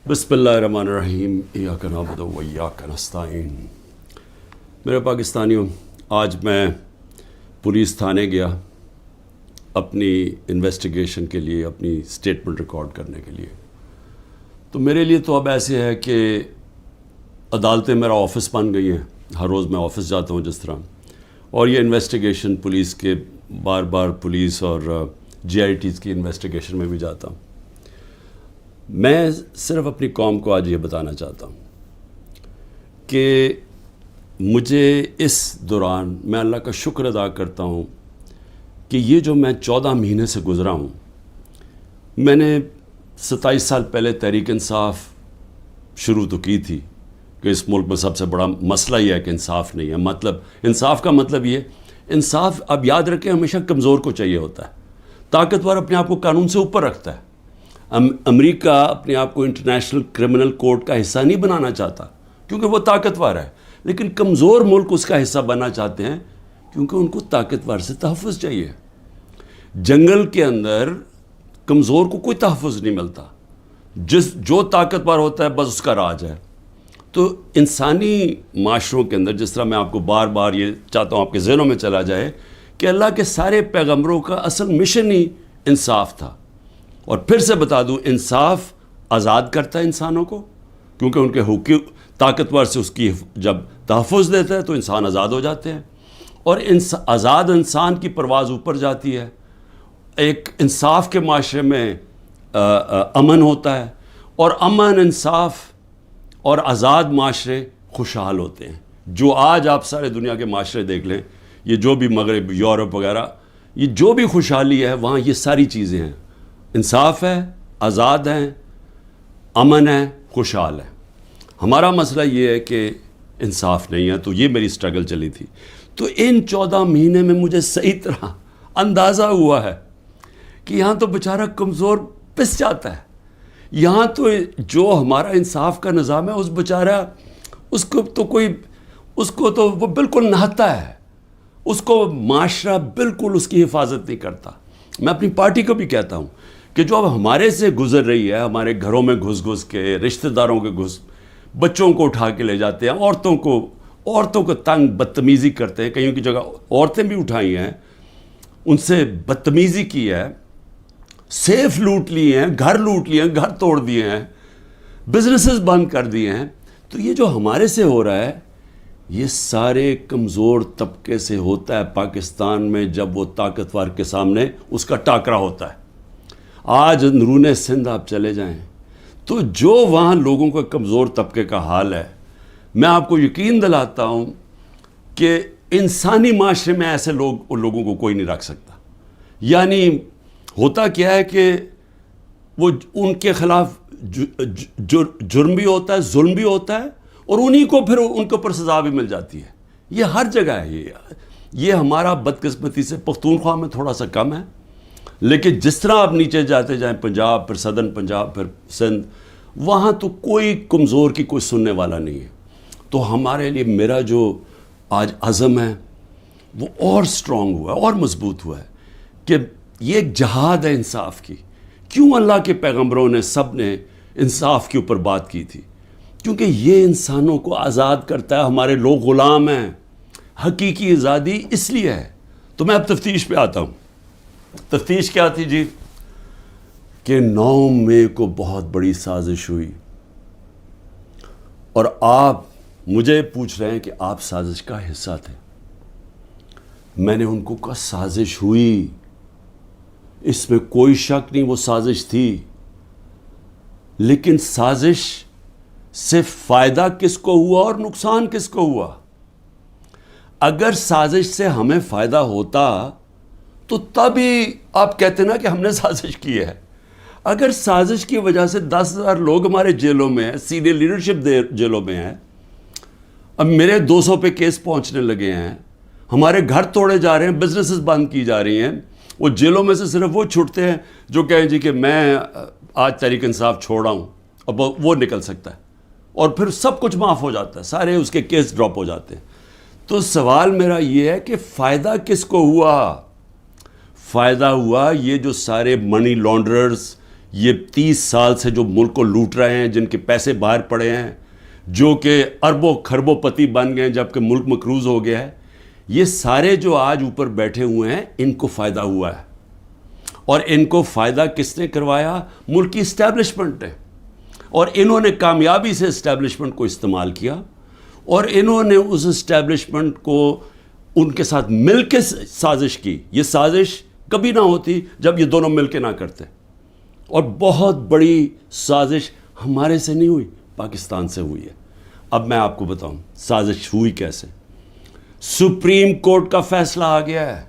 بسم اللہ الرحمن الرحیم ایاک نعبد و ایاک نستعین۔ میرے پاکستانیوں، آج میں پولیس تھانے گیا اپنی انویسٹیگیشن کے لیے، اپنی سٹیٹمنٹ ریکارڈ کرنے کے لیے۔ تو میرے لیے تو اب ایسے ہے کہ عدالتیں میرا آفس بن گئی ہیں، ہر روز میں آفس جاتا ہوں جس طرح، اور یہ انویسٹیگیشن پولیس کے بار بار پولیس اور جی آئی ٹیز کی انویسٹیگیشن میں بھی جاتا ہوں۔ میں صرف اپنی قوم کو آج یہ بتانا چاہتا ہوں کہ مجھے اس دوران میں اللہ کا شکر ادا کرتا ہوں کہ یہ جو میں 14 مہینے سے گزرا ہوں، میں نے 27 سال پہلے تحریک انصاف شروع تو کی تھی کہ اس ملک میں سب سے بڑا مسئلہ یہ ہے کہ انصاف نہیں ہے۔ مطلب انصاف کا مطلب یہ، انصاف اب یاد رکھیں ہمیشہ کمزور کو چاہیے ہوتا ہے، طاقتور اپنے آپ کو قانون سے اوپر رکھتا ہے۔ امریکہ اپنے آپ کو انٹرنیشنل کرمنل کورٹ کا حصہ نہیں بنانا چاہتا کیونکہ وہ طاقتور ہے، لیکن کمزور ملک اس کا حصہ بننا چاہتے ہیں کیونکہ ان کو طاقتور سے تحفظ چاہیے۔ جنگل کے اندر کمزور کو کوئی تحفظ نہیں ملتا، جو طاقتور ہوتا ہے بس اس کا راج ہے۔ تو انسانی معاشروں کے اندر، جس طرح میں آپ کو بار بار یہ چاہتا ہوں آپ کے ذہنوں میں چلا جائے کہ اللہ کے سارے پیغمبروں کا اصل مشن ہی انصاف تھا۔ اور پھر سے بتا دوں، انصاف آزاد کرتا ہے انسانوں کو، کیونکہ ان کے حقوق طاقتور سے اس کی جب تحفظ دیتا ہے تو انسان آزاد ہو جاتے ہیں، اور آزاد انسان کی پرواز اوپر جاتی ہے۔ ایک انصاف کے معاشرے میں امن ہوتا ہے، اور امن، انصاف اور آزاد معاشرے خوشحال ہوتے ہیں۔ جو آج آپ سارے دنیا کے معاشرے دیکھ لیں، یہ جو بھی مغرب، یورپ وغیرہ، یہ جو بھی خوشحالی ہے وہاں یہ ساری چیزیں ہیں، انصاف ہے، آزاد ہیں، امن ہے، خوشحال ہے۔ ہمارا مسئلہ یہ ہے کہ انصاف نہیں ہے، تو یہ میری سٹرگل چلی تھی۔ تو ان 14 مہینے میں مجھے صحیح طرح اندازہ ہوا ہے کہ یہاں تو بیچارہ کمزور پس جاتا ہے، یہاں تو جو ہمارا انصاف کا نظام ہے اس بیچارہ اس کو تو وہ بالکل نہتا ہے، اس کو معاشرہ بالکل اس کی حفاظت نہیں کرتا۔ میں اپنی پارٹی کو بھی کہتا ہوں کہ جو اب ہمارے سے گزر رہی ہے، ہمارے گھروں میں گھس کے، رشتہ داروں کے بچوں کو اٹھا کے لے جاتے ہیں، عورتوں کو تنگ بدتمیزی کرتے ہیں، کہیں کی جگہ عورتیں بھی اٹھائی ہیں، ان سے بدتمیزی کی ہے، سیف لوٹ لیے ہیں، گھر لوٹ لیے ہیں، گھر توڑ دیے ہیں، بزنسز بند کر دیے ہیں۔ تو یہ جو ہمارے سے ہو رہا ہے یہ سارے کمزور طبقے سے ہوتا ہے پاکستان میں، جب وہ طاقتور کے سامنے اس کا ٹاکرا ہوتا ہے۔ آج اندرون سندھ آپ چلے جائیں تو جو وہاں لوگوں کا کمزور طبقے کا حال ہے، میں آپ کو یقین دلاتا ہوں کہ انسانی معاشرے میں ایسے لوگوں کو کوئی نہیں رکھ سکتا۔ یعنی ہوتا کیا ہے کہ وہ ان کے خلاف جرم بھی ہوتا ہے، ظلم بھی ہوتا ہے، اور انہی کو پھر ان کے اوپر سزا بھی مل جاتی ہے۔ یہ ہر جگہ ہے، یہ ہمارا بدقسمتی سے پختونخوا میں تھوڑا سا کم ہے، لیکن جس طرح آپ نیچے جاتے جائیں، پنجاب، پھر صدرن پنجاب، پھر سندھ، وہاں تو کوئی کمزور کی کوئی سننے والا نہیں ہے۔ تو ہمارے لیے میرا جو آج عزم ہے وہ اور سٹرونگ ہوا ہے، اور مضبوط ہوا ہے کہ یہ ایک جہاد ہے انصاف کی۔ کیوں اللہ کے پیغمبروں نے سب نے انصاف کے اوپر بات کی تھی؟ کیونکہ یہ انسانوں کو آزاد کرتا ہے۔ ہمارے لوگ غلام ہیں، حقیقی آزادی اس لیے ہے۔ تو میں اب تفتیش پہ آتا ہوں۔ تفتیش کیا تھی جی؟ کہ 9 مئی کو بہت بڑی سازش ہوئی، اور آپ مجھے پوچھ رہے ہیں کہ آپ سازش کا حصہ تھے۔ میں نے ان کو کہا سازش ہوئی، اس میں کوئی شک نہیں، وہ سازش تھی، لیکن سازش سے فائدہ کس کو ہوا اور نقصان کس کو ہوا؟ اگر سازش سے ہمیں فائدہ ہوتا تو تبھی آپ کہتے نا کہ ہم نے سازش کی ہے۔ اگر سازش کی وجہ سے 10,000 لوگ ہمارے جیلوں میں ہیں، سینئر لیڈرشپ جیلوں میں ہیں، اب میرے 200 پہ کیس پہنچنے لگے ہیں، ہمارے گھر توڑے جا رہے ہیں، بزنسز بند کی جا رہی ہیں، وہ جیلوں میں سے صرف وہ چھوٹتے ہیں جو کہیں جی کہ میں آج تحریک انصاف چھوڑا ہوں، اب وہ نکل سکتا ہے، اور پھر سب کچھ معاف ہو جاتا ہے، سارے اس کے کیس ڈراپ ہو جاتے ہیں۔ تو سوال میرا یہ ہے کہ فائدہ کس کو ہوا؟ فائدہ ہوا یہ جو سارے منی لانڈررز، یہ 30 سال سے جو ملک کو لوٹ رہے ہیں، جن کے پیسے باہر پڑے ہیں، جو کہ اربوں کھربوں پتی بن گئے ہیں جبکہ ملک مقروض ہو گیا ہے، یہ سارے جو آج اوپر بیٹھے ہوئے ہیں ان کو فائدہ ہوا ہے. اور ان کو فائدہ کس نے کروایا؟ ملک کی اسٹیبلشمنٹ نے. اور انہوں نے کامیابی سے اسٹیبلشمنٹ کو استعمال کیا، اور انہوں نے اس اسٹیبلشمنٹ کو ان کے ساتھ مل کے سازش کی. یہ سازش کبھی نہ ہوتی جب یہ دونوں مل کے نہ کرتے. اور بہت بڑی سازش ہمارے سے نہیں ہوئی، پاکستان سے ہوئی ہے. اب میں آپ کو بتاؤں سازش ہوئی کیسے. سپریم کورٹ کا فیصلہ آ گیا ہے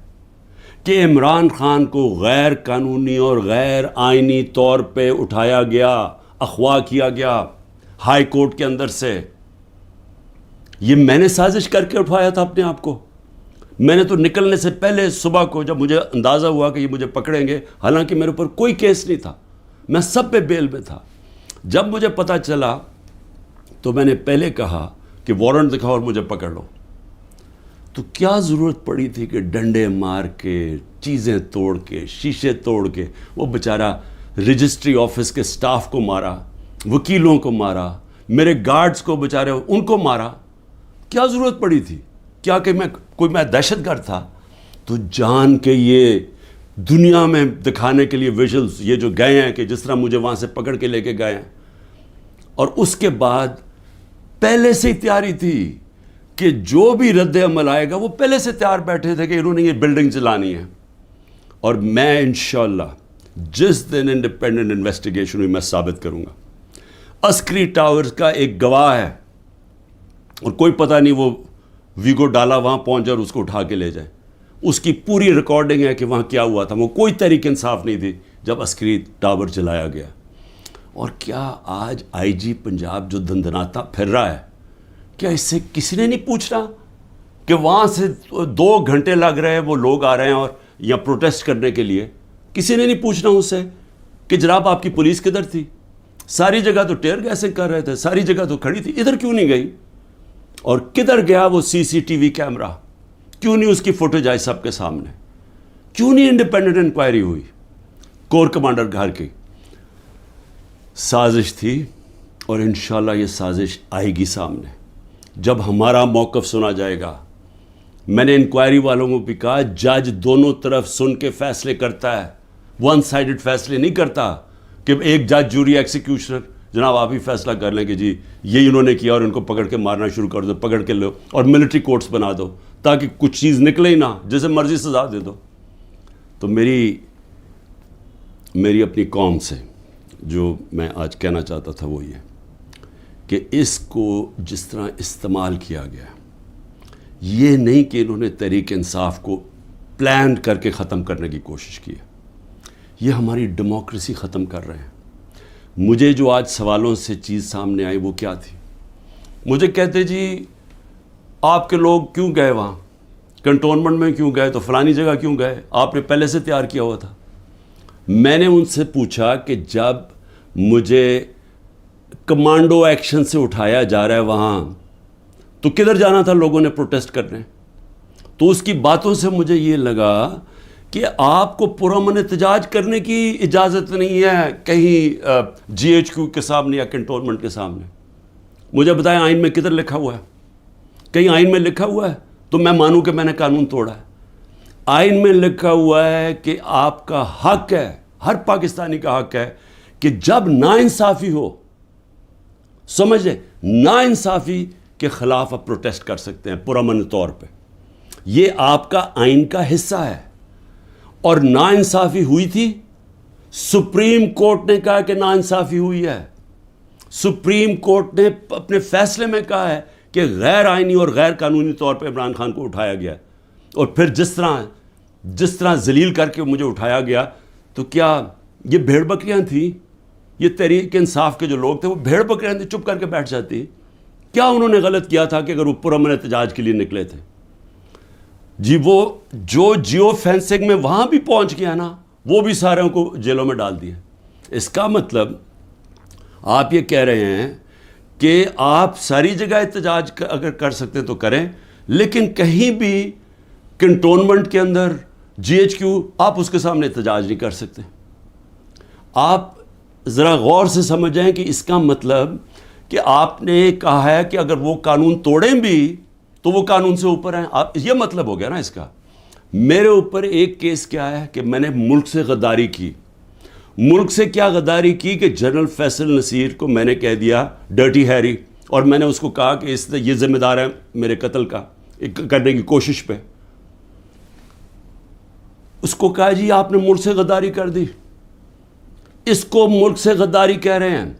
کہ عمران خان کو غیر قانونی اور غیر آئینی طور پہ اٹھایا گیا، اغوا کیا گیا ہائی کورٹ کے اندر سے. یہ میں نے سازش کر کے اٹھایا تھا اپنے آپ کو. میں نے تو نکلنے سے پہلے صبح کو جب مجھے اندازہ ہوا کہ یہ مجھے پکڑیں گے، حالانکہ میرے اوپر کوئی کیس نہیں تھا، میں سب پہ بیل میں تھا، جب مجھے پتہ چلا تو میں نے پہلے کہا کہ وارنٹ دکھاؤ اور مجھے پکڑ لو. تو کیا ضرورت پڑی تھی کہ ڈنڈے مار کے، چیزیں توڑ کے، شیشے توڑ کے، وہ بیچارہ رجسٹری آفس کے سٹاف کو مارا، وکیلوں کو مارا، میرے گارڈز کو بیچارے ان کو مارا. کیا ضرورت پڑی تھی؟ کیا کہ میں دہشت گرد تھا؟ تو جان کے یہ دنیا میں دکھانے کے لیے ویژلز یہ جو گئے ہیں کہ جس طرح مجھے وہاں سے پکڑ کے لے کے گئے ہیں. اور اس کے بعد پہلے سے ہی تیاری تھی کہ جو بھی رد عمل آئے گا وہ پہلے سے تیار بیٹھے تھے کہ انہوں نے یہ بلڈنگ چلانی ہے. اور میں انشاءاللہ جس دن انڈیپینڈنٹ انویسٹیگیشن ہوئی میں ثابت کروں گا. عسکری ٹاورز کا ایک گواہ ہے، اور کوئی پتہ نہیں وہ ویگو ڈالا وہاں پہنچ جائے اور اس کو اٹھا کے لے جائے. اس کی پوری ریکارڈنگ ہے کہ وہاں کیا ہوا تھا. وہ کوئی تحریک انصاف نہیں تھی جب عسکری ٹاور چلایا گیا. اور کیا آج آئی جی پنجاب جو دندناتا پھر رہا ہے، کیا اس سے کسی نے نہیں پوچھنا کہ وہاں سے 2 گھنٹے لگ رہے ہیں وہ لوگ آ رہے ہیں اور یا پروٹیسٹ کرنے کے لیے؟ کسی نے نہیں پوچھنا اس سے کہ جناب آپ کی پولیس کدھر تھی؟ ساری جگہ تو ٹیئر گیسنگ کر رہے تھے، ساری جگہ تو کھڑی تھی، ادھر کیوں نہیں گئی؟ اور کدھر گیا وہ سی سی ٹی وی کیمرہ؟ کیوں نہیں اس کی فوٹیج آئی سب کے سامنے؟ کیوں نہیں انڈیپینڈنٹ انکوائری ہوئی؟ کور کمانڈر گھر کی سازش تھی، اور انشاءاللہ یہ سازش آئے گی سامنے جب ہمارا موقف سنا جائے گا. میں نے انکوائری والوں کو بھی کہا جج دونوں طرف سن کے فیصلے کرتا ہے، ون سائیڈڈ فیصلے نہیں کرتا کہ ایک جج جوری ایکسیکیوشنر جناب آپ ہی فیصلہ کر لیں کہ جی یہی انہوں نے کیا اور ان کو پکڑ کے مارنا شروع کر دو، پکڑ کے لو اور ملٹری کورٹس بنا دو تاکہ کچھ چیز نکلے ہی نہ، جیسے مرضی سزا دے دو. تو میری اپنی قوم سے جو میں آج کہنا چاہتا تھا وہ یہ کہ اس کو جس طرح استعمال کیا گیا، یہ نہیں کہ انہوں نے تحریک انصاف کو پلان کر کے ختم کرنے کی کوشش کی ہے، یہ ہماری ڈیموکریسی ختم کر رہے ہیں. مجھے جو آج سوالوں سے چیز سامنے آئی وہ کیا تھی؟ مجھے کہتے جی آپ کے لوگ کیوں گئے وہاں، کنٹونمنٹ میں کیوں گئے، تو فلانی جگہ کیوں گئے، آپ نے پہلے سے تیار کیا ہوا تھا. میں نے ان سے پوچھا کہ جب مجھے کمانڈو ایکشن سے اٹھایا جا رہا ہے وہاں تو کدھر جانا تھا لوگوں نے پروٹیسٹ کرنے؟ تو اس کی باتوں سے مجھے یہ لگا کہ آپ کو پرامن احتجاج کرنے کی اجازت نہیں ہے کہیں جی ایچ کیو کے سامنے یا کنٹونمنٹ کے سامنے. مجھے بتائیں آئین میں کدھر لکھا ہوا ہے؟ کہیں آئین میں لکھا ہوا ہے تو میں مانوں کہ میں نے قانون توڑا ہے. آئین میں لکھا ہوا ہے کہ آپ کا حق ہے، ہر پاکستانی کا حق ہے کہ جب ناانصافی ہو، سمجھ لیں ناانصافی کے خلاف آپ پروٹیسٹ کر سکتے ہیں پرامن طور پہ. یہ آپ کا آئین کا حصہ ہے. اور ناانصافی ہوئی تھی، سپریم کورٹ نے کہا کہ ناانصافی ہوئی ہے. سپریم کورٹ نے اپنے فیصلے میں کہا ہے کہ غیر آئینی اور غیر قانونی طور پہ عمران خان کو اٹھایا گیا. اور پھر جس طرح ذلیل کر کے مجھے اٹھایا گیا، تو کیا یہ بھیڑ بکریاں تھیں؟ یہ تحریک انصاف کے جو لوگ تھے وہ بھیڑ بکریاں تھیں، چپ کر کے بیٹھ جاتی؟ کیا انہوں نے غلط کیا تھا کہ اگر وہ پرامن احتجاج کے لیے نکلے تھے؟ جی وہ جو جیو فینسنگ میں وہاں بھی پہنچ گیا نا، وہ بھی ساروں کو جیلوں میں ڈال دیا. اس کا مطلب آپ یہ کہہ رہے ہیں کہ آپ ساری جگہ احتجاج اگر کر سکتے ہیں تو کریں، لیکن کہیں بھی کنٹونمنٹ کے اندر جی ایچ کیو آپ اس کے سامنے احتجاج نہیں کر سکتے. آپ ذرا غور سے سمجھیں کہ اس کا مطلب کہ آپ نے کہا ہے کہ اگر وہ قانون توڑیں بھی تو وہ قانون سے اوپر ہیں. یہ مطلب ہو گیا نا اس کا. میرے اوپر ایک کیس کیا ہے کہ میں نے ملک سے غداری کی. ملک سے کیا غداری کی کہ جنرل فیصل نصیر کو میں نے کہہ دیا ڈرٹی ہیری, اور میں نے اس کو کہا کہ یہ ذمہ دار ہے میرے قتل کا کرنے کی کوشش پہ. اس کو کہا جی آپ نے ملک سے غداری کر دی. اس کو ملک سے غداری کہہ رہے ہیں.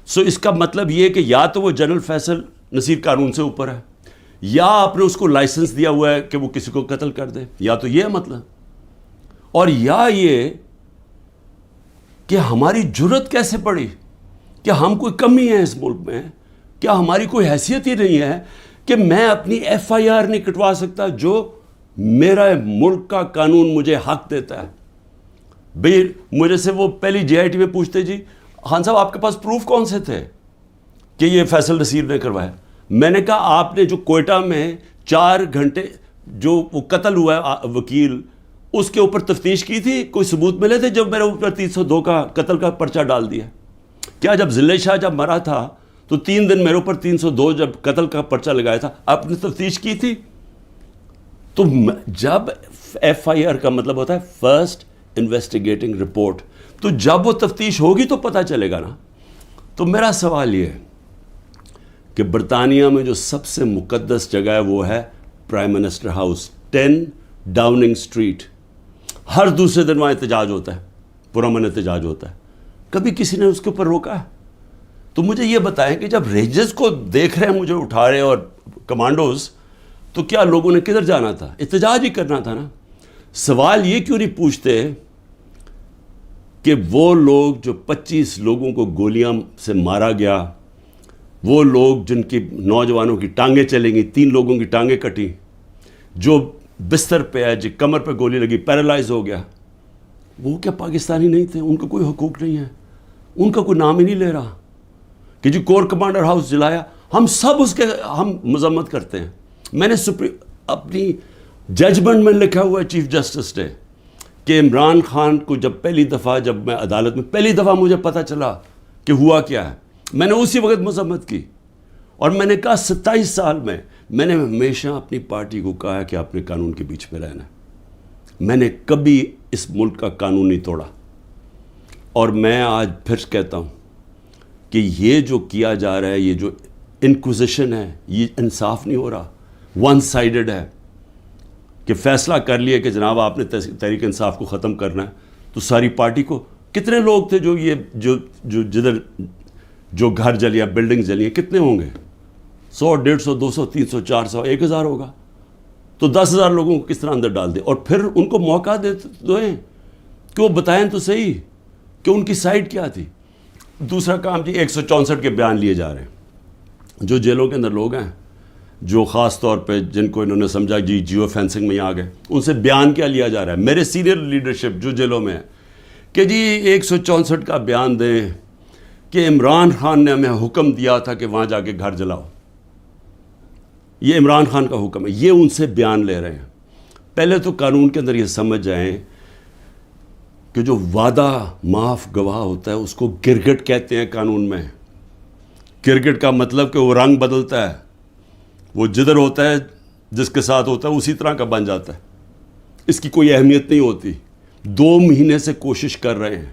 سو اس کا مطلب یہ کہ یا تو وہ جنرل فیصل نصیر قانون سے اوپر ہے, یا آپ نے اس کو لائسنس دیا ہوا ہے کہ وہ کسی کو قتل کر دے, یا تو یہ ہے مطلب. اور یا یہ کہ ہماری جرت کیسے پڑی, کہ ہم کوئی کمی ہے اس ملک میں, کیا ہماری کوئی حیثیت ہی نہیں ہے کہ میں اپنی ایف آئی آر نہیں کٹوا سکتا جو میرا ملک کا قانون مجھے حق دیتا ہے. بھئی مجھے سے وہ پہلی جے آئی ٹی میں پوچھتے جی خان صاحب آپ کے پاس پروف کون سے تھے کہ یہ فیصل نصیر نے کروایا. میں نے کہا آپ نے جو کوئٹہ میں 4 گھنٹے جو وہ قتل ہوا ہے وکیل, اس کے اوپر تفتیش کی تھی, کوئی ثبوت ملے تھے جب میرے اوپر 302 کا قتل کا پرچہ ڈال دیا؟ کیا جب ضلع شاہ جب مرا تھا تو 3 دن میرے اوپر 302 جب قتل کا پرچہ لگایا تھا, آپ نے تفتیش کی تھی؟ تو جب ایف آئی آر کا مطلب ہوتا ہے فرسٹ انویسٹیگیٹنگ رپورٹ, تو جب وہ تفتیش ہوگی تو پتہ چلے گا نا. تو میرا سوال یہ ہے کہ برطانیہ میں جو سب سے مقدس جگہ ہے وہ ہے prime minister house, 10 Downing Street. ہر دوسرے دن وہاں احتجاج ہوتا ہے, پرامن احتجاج ہوتا ہے. کبھی کسی نے اس کے اوپر روکا ہے؟ تو مجھے یہ بتائیں کہ جب رینجرز کو دیکھ رہے ہیں مجھے اٹھا رہے اور کمانڈوز, تو کیا لوگوں نے کدھر جانا تھا؟ احتجاج ہی کرنا تھا نا. سوال یہ کیوں نہیں پوچھتے کہ وہ لوگ جو 25 لوگوں کو گولیاں سے مارا گیا, وہ لوگ جن کی نوجوانوں کی ٹانگیں چلیں گی, 3 لوگوں کی ٹانگیں کٹی, جو بستر پہ ہے, جو کمر پہ گولی لگی پیرالائز ہو گیا, وہ کیا پاکستانی نہیں تھے؟ ان کا کوئی حقوق نہیں ہے, ان کا کوئی نام ہی نہیں لے رہا کہ جی کور کمانڈر ہاؤس جلایا. ہم سب اس کے ہم مذمت کرتے ہیں. میں نے اپنی ججمنٹ میں لکھا ہوا ہے چیف جسٹس نے کہ عمران خان کو جب پہلی دفعہ جب میں عدالت میں پہلی دفعہ مجھے پتہ چلا کہ ہوا کیا ہے, میں نے اسی وقت مذمت کی. اور میں نے کہا 27 سال میں نے ہمیشہ اپنی پارٹی کو کہا ہے کہ آپ نے قانون کے بیچ میں رہنا ہے. میں نے کبھی اس ملک کا قانون نہیں توڑا. اور میں آج پھر کہتا ہوں کہ یہ جو کیا جا رہا ہے, یہ جو انکوزیشن ہے, یہ انصاف نہیں ہو رہا, ون سائیڈڈ ہے. کہ فیصلہ کر لیا کہ جناب آپ نے تحریک انصاف کو ختم کرنا ہے, تو ساری پارٹی کو کتنے لوگ تھے جو یہ جو جدھر جو گھر جلیا, بلڈنگ جلی, کتنے ہوں گے؟ 100 150 200 300 400 1000 ہوگا. تو 10,000 لوگوں کو کس طرح اندر ڈال دے, اور پھر ان کو موقع دیں کہ وہ بتائیں تو صحیح کہ ان کی سائڈ کیا تھی. دوسرا کام جی 164 کے بیان لیے جا رہے ہیں. جو جیلوں کے اندر لوگ ہیں جو خاص طور پہ جن کو انہوں نے سمجھا جی جیو فینسنگ میں آ گئے, ان سے بیان کیا لیا جا رہا ہے؟ میرے سینئر لیڈرشپ جو جیلوں میں ہے کہ جی 164 کا بیان دیں کہ عمران خان نے ہمیں حکم دیا تھا کہ وہاں جا کے گھر جلاؤ. یہ عمران خان کا حکم ہے, یہ ان سے بیان لے رہے ہیں. پہلے تو قانون کے اندر یہ سمجھ جائیں کہ جو وعدہ معاف گواہ ہوتا ہے اس کو گرگٹ کہتے ہیں قانون میں. گرگٹ کا مطلب کہ وہ رنگ بدلتا ہے, وہ جدھر ہوتا ہے جس کے ساتھ ہوتا ہے اسی طرح کا بن جاتا ہے, اس کی کوئی اہمیت نہیں ہوتی. 2 مہینے سے کوشش کر رہے ہیں.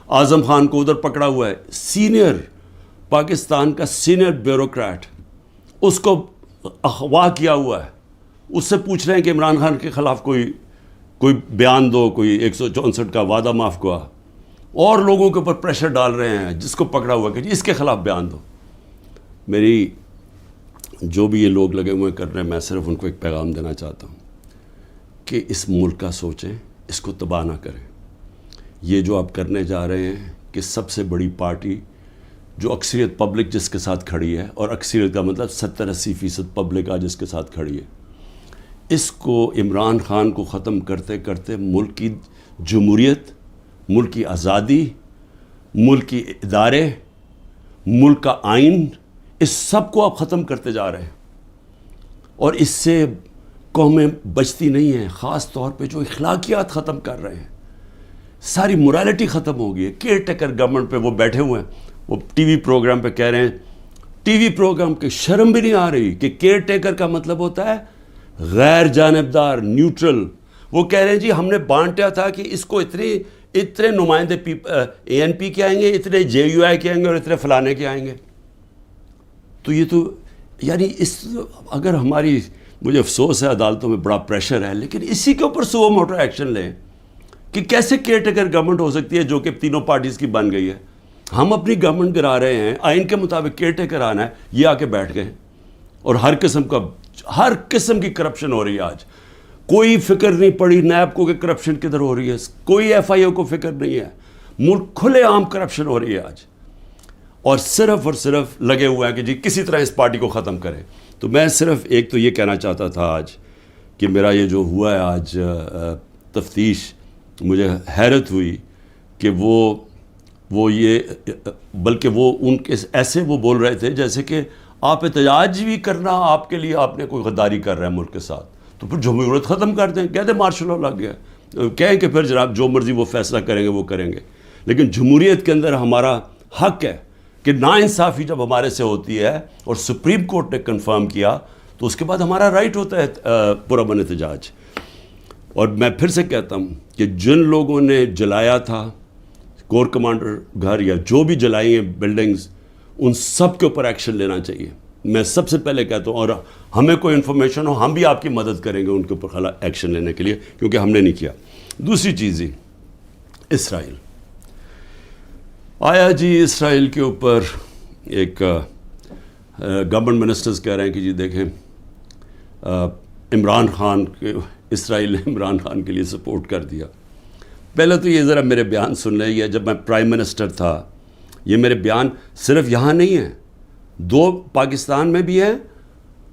اعظم خان کو ادھر پکڑا ہوا ہے, سینئر پاکستان کا سینئر بیوروکریٹ, اس کو اغوا کیا ہوا ہے. اس سے پوچھ رہے ہیں کہ عمران خان کے خلاف کوئی بیان دو, کوئی 164 کا وعدہ معاف گواہ, اور لوگوں کے اوپر پریشر ڈال رہے ہیں جس کو پکڑا ہوا کہ جی اس کے خلاف بیان دو. میری جو بھی یہ لوگ لگے ہوئے کر رہے ہیں, میں صرف ان کو ایک پیغام دینا چاہتا ہوں کہ اس ملک کا سوچیں, اس کو تباہ نہ کریں. یہ جو آپ کرنے جا رہے ہیں کہ سب سے بڑی پارٹی جو اکثریت پبلک جس کے ساتھ کھڑی ہے, اور اکثریت کا مطلب 70-80% پبلک آج جس کے ساتھ کھڑی ہے, اس کو عمران خان کو ختم کرتے کرتے ملک کی جمہوریت, ملک کی آزادی, ملک کی ادارے, ملک کا آئین, اس سب کو آپ ختم کرتے جا رہے ہیں. اور اس سے قومیں بچتی نہیں ہیں, خاص طور پہ جو اخلاقیات ختم کر رہے ہیں. ساری morality ختم ہو گئی ہے. کیئر ٹیکر گورنمنٹ پہ وہ بیٹھے ہوئے ہیں, وہ ٹی وی پروگرام پہ کہہ رہے ہیں, ٹی وی پروگرام کی شرم بھی نہیں آ رہی کہ کیئر ٹیکر کا مطلب ہوتا ہے غیر جانبدار, نیوٹرل. وہ کہہ رہے ہیں جی ہم نے بانٹا تھا کہ اس کو اتنے نمائندے اے این پی کے آئیں گے, اتنے جے یو آئی کے آئیں گے اور اتنے فلانے کے آئیں گے. تو یہ تو یعنی اگر ہماری, مجھے افسوس ہے عدالتوں میں بڑا پریشر ہے, لیکن اسی کے اوپر سو موٹر ایکشن لیں کہ کیسے کیئر ٹیکر گورنمنٹ ہو سکتی ہے جو کہ تینوں پارٹیز کی بن گئی ہے. ہم اپنی گورنمنٹ گرا رہے ہیں, آئین کے مطابق کیئر ٹیکر آنا ہے, یہ آ کے بیٹھ گئے اور ہر قسم کی کرپشن ہو رہی ہے. آج کوئی فکر نہیں پڑی نیب کو کہ کرپشن کدھر ہو رہی ہے, کوئی ایف آئی او کو فکر نہیں ہے. ملک کھلے عام کرپشن ہو رہی ہے آج, اور صرف لگے ہوئے ہیں کہ جی کسی طرح اس پارٹی کو ختم کریں. تو میں صرف ایک تو یہ کہنا چاہتا تھا آج کہ میرا یہ جو ہوا ہے آج تفتیش, مجھے حیرت ہوئی کہ وہ یہ, بلکہ وہ ان کے ایسے وہ بول رہے تھے جیسے کہ آپ احتجاج بھی کرنا آپ کے لیے آپ نے کوئی غداری کر رہا ہے ملک کے ساتھ, تو پھر جمہوریت ختم کر دیں, کہہ دیں مارشل لا لگ گیا, کہیں کہ پھر جناب جو مرضی وہ فیصلہ کریں گے وہ کریں گے. لیکن جمہوریت کے اندر ہمارا حق ہے کہ ناانصافی جب ہمارے سے ہوتی ہے اور سپریم کورٹ نے کنفرم کیا تو اس کے بعد ہمارا رائٹ ہوتا ہے پرامن احتجاج. اور میں پھر سے کہتا ہوں کہ جن لوگوں نے جلایا تھا کور کمانڈر گھر یا جو بھی جلائی ہیں بلڈنگز, ان سب کے اوپر ایکشن لینا چاہیے. میں سب سے پہلے کہتا ہوں, اور ہمیں کوئی انفارمیشن ہو ہم بھی آپ کی مدد کریں گے ان کے اوپر ایکشن لینے کے لیے, کیونکہ ہم نے نہیں کیا. دوسری چیز ہی اسرائیل آیا جی, اسرائیل کے اوپر ایک گورنمنٹ منسٹرز کہہ رہے ہیں کہ جی دیکھیں عمران خان کے, اسرائیل نے عمران خان کے لیے سپورٹ کر دیا. پہلے تو یہ ذرا میرے بیان سن لیں, یہ جب میں پرائم منسٹر تھا, یہ میرے بیان صرف یہاں نہیں ہیں, 2 پاکستان میں بھی ہیں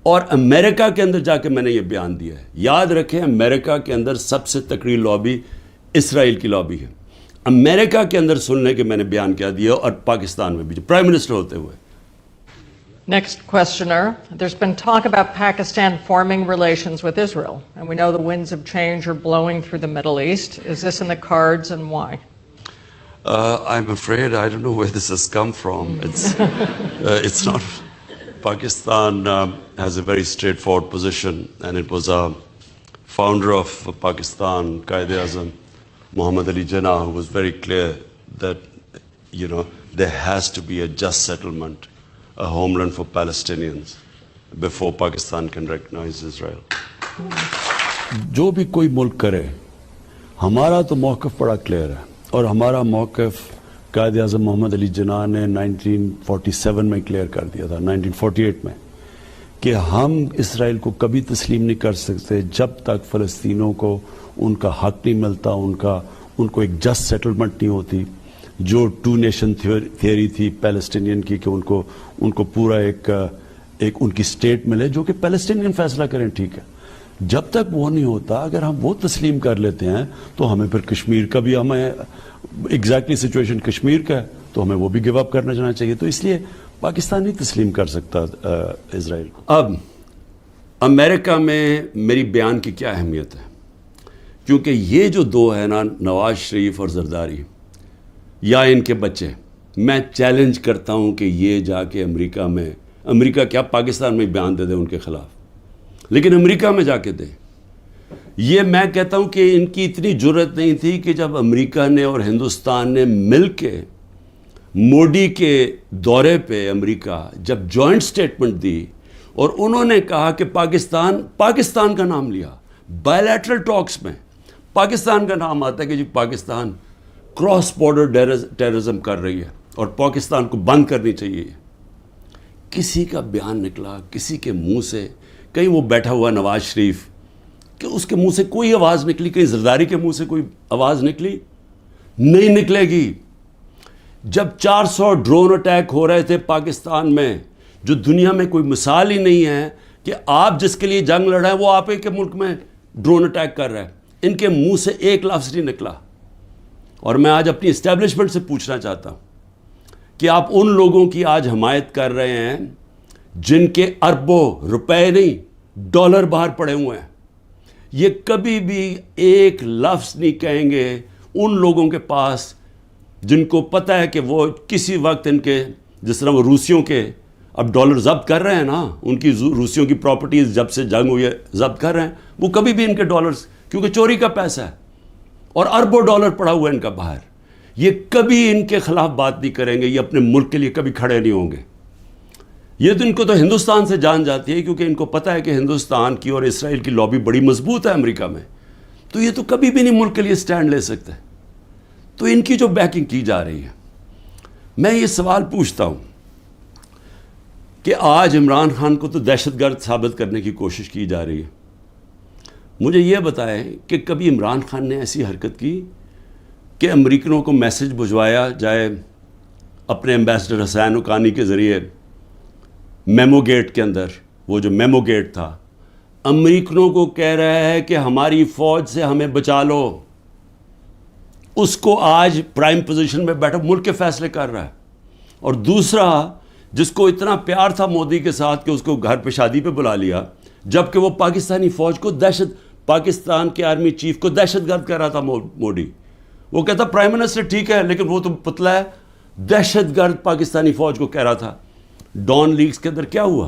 اور امریکہ کے اندر جا کے میں نے یہ بیان دیا ہے. یاد رکھیں امریکہ کے اندر سب سے تکڑی لابی اسرائیل کی لابی ہے. امریکہ کے اندر سن لیں کہ میں نے بیان کیا دیا, اور پاکستان میں بھی پرائم منسٹر ہوتے ہوئے. Next questioner. There's been talk about Pakistan forming relations with Israel, and we know the winds of change are blowing through the Middle East. Is this in the cards, and why? I'm afraid I don't know where this has come from. It's not. Pakistan has a very straightforward position, and it was a founder of Pakistan, Quaid-e-Azam, Muhammad Ali Jinnah, who was very clear that, there has to be a just settlement, a homeland for Palestinians before Pakistan can recognize Israel. جو بھی کوئی ملک کرے, ہمارا تو موقف بڑا clear ہے, اور ہمارا موقف قائد اعظم محمد علی جناح نے 1947 میں کلیئر کر دیا تھا, 1948 میں, کہ ہم اسرائیل کو کبھی تسلیم نہیں کر سکتے جب تک فلسطینوں کو ان کا حق نہیں ملتا, ان کو ایک جسٹ سیٹلمنٹ نہیں ہوتی. جو 2 نیشن تھیوری تھی پیلسٹینین کی کہ ان کو پورا ایک ان کی اسٹیٹ ملے جو کہ پیلسٹینین فیصلہ کریں, ٹھیک ہے. جب تک وہ نہیں ہوتا, اگر ہم وہ تسلیم کر لیتے ہیں تو ہمیں پھر کشمیر کا بھی, ہمیں ایگزیکٹلی سچویشن کشمیر کا ہے تو ہمیں وہ بھی گیو اپ کرنا چاہنا چاہیے. تو اس لیے پاکستان نہیں تسلیم کر سکتا اسرائیل کو. اب امریکہ میں میری بیان کی کیا اہمیت ہے, کیونکہ یہ جو 2 ہیں نا, نواز شریف اور زرداری یا ان کے بچے, میں چیلنج کرتا ہوں کہ یہ جا کے امریکہ کیا پاکستان میں بیان دے دیں ان کے خلاف, لیکن امریکہ میں جا کے دیں. یہ میں کہتا ہوں کہ ان کی اتنی جرت نہیں تھی کہ جب امریکہ نے اور ہندوستان نے مل کے موڈی کے دورے پہ امریکہ جب جوائنٹ سٹیٹمنٹ دی اور انہوں نے کہا کہ پاکستان کا نام لیا, بائیلیٹرل ٹاکس میں پاکستان کا نام آتا ہے کہ جی پاکستان کراس بارڈر ٹیررزم کر رہی ہے اور پاکستان کو بند کرنی چاہیے. کسی کا بیان نکلا کسی کے منہ سے, کہیں وہ بیٹھا ہوا نواز شریف کہ اس کے منہ سے کوئی آواز نکلی, کہیں زرداری کے منہ سے کوئی آواز نکلی؟ نہیں نکلے گی. جب 400 ڈرون اٹیک ہو رہے تھے پاکستان میں, جو دنیا میں کوئی مثال ہی نہیں ہے کہ آپ جس کے لیے جنگ لڑ رہے ہیں وہ آپ کے ملک میں ڈرون اٹیک کر رہے ہیں, ان کے منہ سے ایک لفظ نہیں نکلا. اور میں آج اپنی اسٹیبلشمنٹ سے پوچھنا چاہتا ہوں کہ آپ ان لوگوں کی آج حمایت کر رہے ہیں جن کے اربوں روپے نہیں ڈالر باہر پڑے ہوئے ہیں. یہ کبھی بھی ایک لفظ نہیں کہیں گے ان لوگوں کے پاس جن کو پتہ ہے کہ وہ کسی وقت ان کے، جس طرح وہ روسیوں کے اب ڈالر ضبط کر رہے ہیں نا، ان کی روسیوں کی پراپرٹیز جب سے جنگ ہوئی ہے ضبط کر رہے ہیں، وہ کبھی بھی ان کے ڈالرز، کیونکہ چوری کا پیسہ ہے اور اربوں ڈالر پڑا ہوا ہے ان کا باہر، یہ کبھی ان کے خلاف بات نہیں کریں گے، یہ اپنے ملک کے لیے کبھی کھڑے نہیں ہوں گے. یہ تو ان کو تو ہندوستان سے جان جاتی ہے، کیونکہ ان کو پتہ ہے کہ ہندوستان کی اور اسرائیل کی لابی بڑی مضبوط ہے امریکہ میں، تو یہ تو کبھی بھی نہیں ملک کے لیے سٹینڈ لے سکتے. تو ان کی جو بیکنگ کی جا رہی ہے، میں یہ سوال پوچھتا ہوں کہ آج عمران خان کو تو دہشت گرد ثابت کرنے کی کوشش کی جا رہی ہے. مجھے یہ بتائیں کہ کبھی عمران خان نے ایسی حرکت کی کہ امریکنوں کو میسج بھجوایا جائے اپنے ایمبیسڈر حسین حقانی کے ذریعے میمو گیٹ کے اندر، وہ جو میمو گیٹ تھا، امریکنوں کو کہہ رہا ہے کہ ہماری فوج سے ہمیں بچا لو، اس کو آج پرائم پوزیشن میں بیٹھا ملک کے فیصلے کر رہا ہے. اور دوسرا، جس کو اتنا پیار تھا مودی کے ساتھ کہ اس کو گھر پہ شادی پہ بلا لیا، جبکہ وہ پاکستانی فوج کو پاکستان کے آرمی چیف کو دہشت گرد کہہ رہا تھا مودی. وہ کہتا پرائم منسٹر ٹھیک ہے لیکن وہ تو پتلا ہے، دہشت گرد پاکستانی فوج کو کہہ رہا تھا. ڈان لیکس کے اندر کیا ہوا؟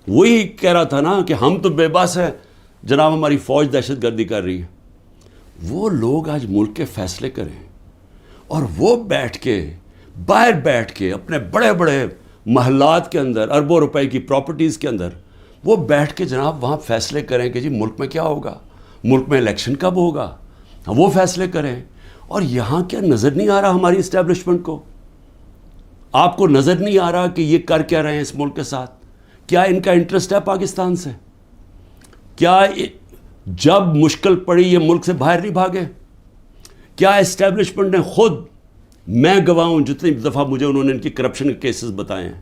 وہی کہہ رہا تھا نا کہ ہم تو بے بس ہیں جناب، ہماری فوج دہشت گردی کر رہی ہے. وہ لوگ آج ملک کے فیصلے کریں اور وہ بیٹھ کے باہر بیٹھ کے اپنے بڑے بڑے محلات کے اندر، اربوں روپے کی پراپرٹیز کے اندر وہ بیٹھ کے جناب وہاں فیصلے کریں کہ جی ملک میں کیا ہوگا، ملک میں الیکشن کب ہوگا، وہ فیصلے کریں. اور یہاں کیا نظر نہیں آ رہا ہماری اسٹیبلشمنٹ کو؟ آپ کو نظر نہیں آ رہا کہ یہ کر کیا رہے ہیں اس ملک کے ساتھ؟ کیا ان کا انٹرسٹ ہے پاکستان سے؟ کیا جب مشکل پڑی یہ ملک سے باہر نہیں بھاگے؟ کیا اسٹیبلشمنٹ نے خود، میں گواہ ہوں جتنی دفعہ مجھے انہوں نے ان کی کرپشن کے کیسز بتائے ہیں،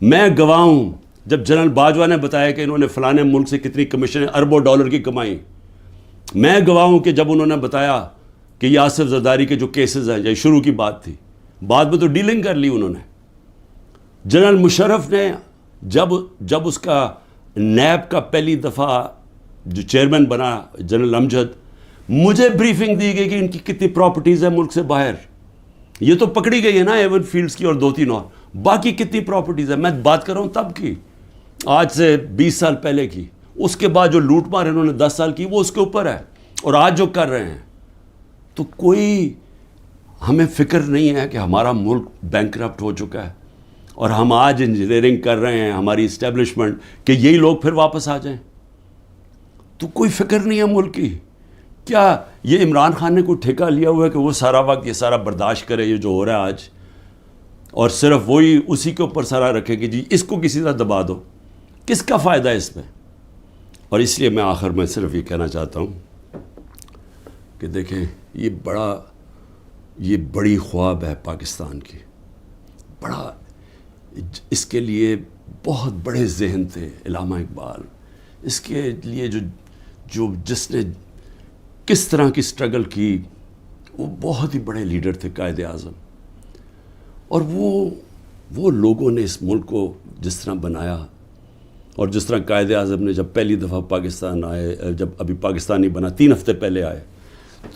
میں گواہ ہوں جب جنرل باجوہ نے بتایا کہ انہوں نے فلانے ملک سے کتنی کمیشن اربوں ڈالر کی کمائی، میں گواہ ہوں کہ جب انہوں نے بتایا کہ یہ آصف زرداری کے جو کیسز ہیں، یہ شروع کی بات تھی، بعد میں تو ڈیلنگ کر لی انہوں نے. جنرل مشرف نے جب اس کا نیب کا پہلی دفعہ جو چیئرمین بنا جنرل امجد، مجھے بریفنگ دی گئی کہ ان کی کتنی پراپرٹیز ہیں ملک سے باہر. یہ تو پکڑی گئی ہے نا ایون فیلڈز کی اور 2-3 اور، باقی کتنی پراپرٹیز ہیں؟ میں بات کر رہا ہوں تب کی، آج سے 20 سال پہلے کی. اس کے بعد جو لوٹ مار انہوں نے 10 سال کی وہ اس کے اوپر ہے، اور آج جو کر رہے ہیں. تو کوئی ہمیں فکر نہیں ہے کہ ہمارا ملک بینکرپٹ ہو چکا ہے اور ہم آج انجینئرنگ کر رہے ہیں ہماری اسٹیبلشمنٹ کہ یہی لوگ پھر واپس آ جائیں؟ تو کوئی فکر نہیں ہے ملک کی. کیا یہ عمران خان نے کوئی ٹھیکہ لیا ہوا ہے کہ وہ سارا وقت یہ سارا برداشت کرے یہ جو ہو رہا ہے آج، اور صرف وہی اسی کے اوپر سارا رکھے کہ جی اس کو کسی طرح دبا دو؟ کس کا فائدہ ہے اس میں؟ اور اس لیے میں آخر میں صرف یہ کہنا چاہتا ہوں کہ دیکھیں یہ بڑی خواب ہے پاکستان کی، بڑا، اس کے لیے بہت بڑے ذہن تھے علامہ اقبال، اس کے لیے جس نے کس طرح کی سٹرگل کی، وہ بہت ہی بڑے لیڈر تھے، قائد اعظم. اور وہ لوگوں نے اس ملک کو جس طرح بنایا، اور جس طرح قائد اعظم نے جب پہلی دفعہ پاکستان آئے، جب ابھی پاکستانی بنا 3 ہفتے پہلے آئے،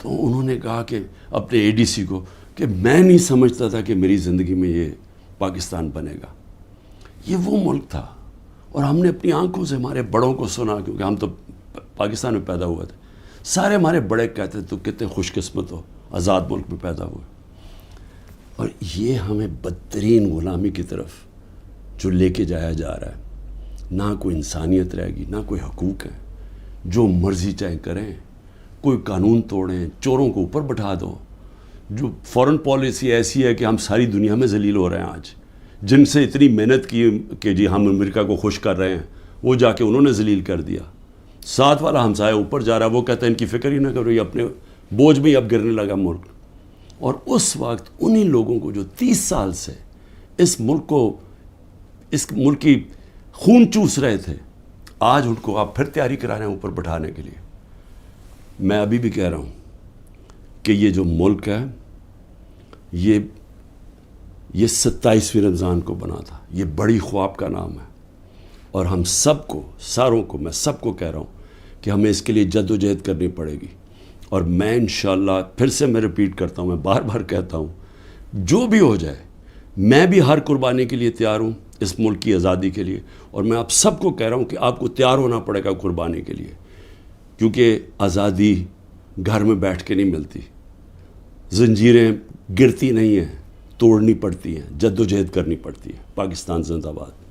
تو انہوں نے کہا کہ اپنے اے ڈی سی کو کہ میں نہیں سمجھتا تھا کہ میری زندگی میں یہ پاکستان بنے گا. یہ وہ ملک تھا، اور ہم نے اپنی آنکھوں سے ہمارے بڑوں کو سنا، کیونکہ ہم تو پاکستان میں پیدا ہوئے تھے. سارے ہمارے بڑے کہتے تو کتنے خوش قسمت ہو، آزاد ملک میں پیدا ہوئے. اور یہ ہمیں بدترین غلامی کی طرف جو لے کے جایا جا رہا ہے، نہ کوئی انسانیت رہے گی، نہ کوئی حقوق ہے، جو مرضی چاہے کریں، کوئی قانون توڑیں، چوروں کو اوپر بٹھا دو. جو فورن پالیسی ایسی ہے کہ ہم ساری دنیا میں ذلیل ہو رہے ہیں آج، جن سے اتنی محنت کی کہ جی ہم امریکہ کو خوش کر رہے ہیں، وہ جا کے انہوں نے ذلیل کر دیا. ساتھ والا ہمسایہ اوپر جا رہا ہے، وہ کہتا ہے ان کی فکر ہی نہ کرو، یہ اپنے بوجھ میں ہی اب گرنے لگا ملک. اور اس وقت انہی لوگوں کو جو 30 سال سے اس ملک کی خون چوس رہے تھے، آج ان کو آپ پھر تیاری کرا رہے ہیں اوپر بٹھانے کے لیے. میں ابھی بھی کہہ رہا ہوں کہ یہ جو ملک ہے، یہ 27ویں رمضان کو بنا تھا. یہ بڑی خواب کا نام ہے، اور ہم سب کو، ساروں کو، میں سب کو کہہ رہا ہوں کہ ہمیں اس کے لیے جد و جہد کرنی پڑے گی. اور میں انشاءاللہ پھر سے میں ریپیٹ کرتا ہوں، میں بار بار کہتا ہوں، جو بھی ہو جائے میں بھی ہر قربانی کے لیے تیار ہوں اس ملک کی آزادی کے لیے، اور میں آپ سب کو کہہ رہا ہوں کہ آپ کو تیار ہونا پڑے گا قربانی کے لیے، کیونکہ آزادی گھر میں بیٹھ کے نہیں ملتی، زنجیریں گرتی نہیں ہیں، توڑنی پڑتی ہیں، جد و جہد کرنی پڑتی ہے۔ پاکستان زندہ باد۔